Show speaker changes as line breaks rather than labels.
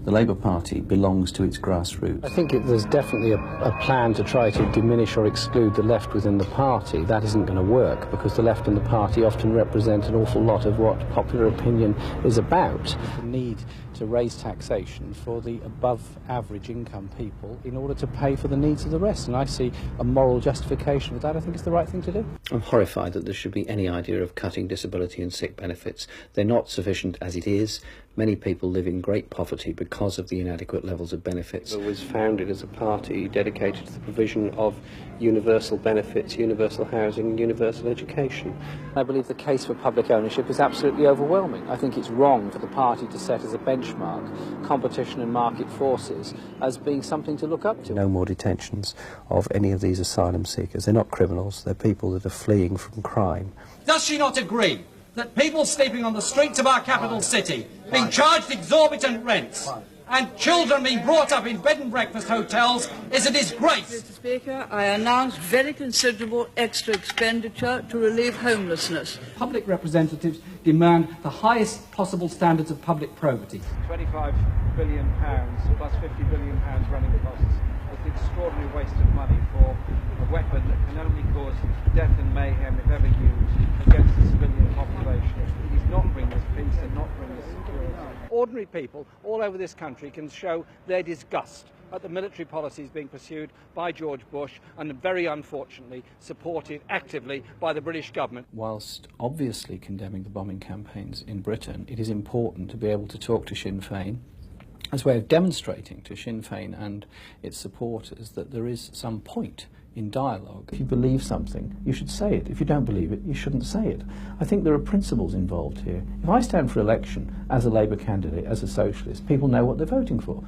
The Labour Party belongs to its grassroots.
I think there's definitely a plan to try to diminish or exclude the left within the party. That isn't going to work, because the left and the party often represent an awful lot of what popular opinion is about. The need to raise taxation for the above-average income people in order to pay for the needs of the rest, and I see a moral justification for that. I think it's the right thing to do.
I'm horrified that there should be any idea of cutting disability and sick benefits. They're not sufficient as it is. Many people live in great poverty because of the inadequate levels of benefits.
It was founded as a party dedicated to the provision of universal benefits, universal housing and universal education. I believe the case for public ownership is absolutely overwhelming. I think it's wrong for the party to set as a benchmark competition and market forces as being something to look up to.
No more detentions of any of these asylum seekers. They're not criminals, they're people that are fleeing from crime.
Does she not agree that people sleeping on the streets of our capital city, being charged exorbitant rents, and children being brought up in bed and breakfast hotels is a disgrace?
Mr. Speaker, I announce very considerable extra expenditure to relieve homelessness.
Public representatives demand the highest possible standards of public probity.
£25 billion plus £50 billion running costs. It's an extraordinary waste of money for a weapon that can only cause death and mayhem if ever used against the civilian population. It does not bring us peace and not bring us security. Ordinary people all over this country can show their disgust at the military policies being pursued by George Bush and very unfortunately supported actively by the British government.
Whilst obviously condemning the bombing campaigns in Britain, it is important to be able to talk to Sinn Féin as a way of demonstrating to Sinn Féin and its supporters that there is some point in dialogue. If you believe something, you should say it. If you don't believe it, you shouldn't say it. I think there are principles involved here. If I stand for election as a Labour candidate, as a socialist, people know what they're voting for.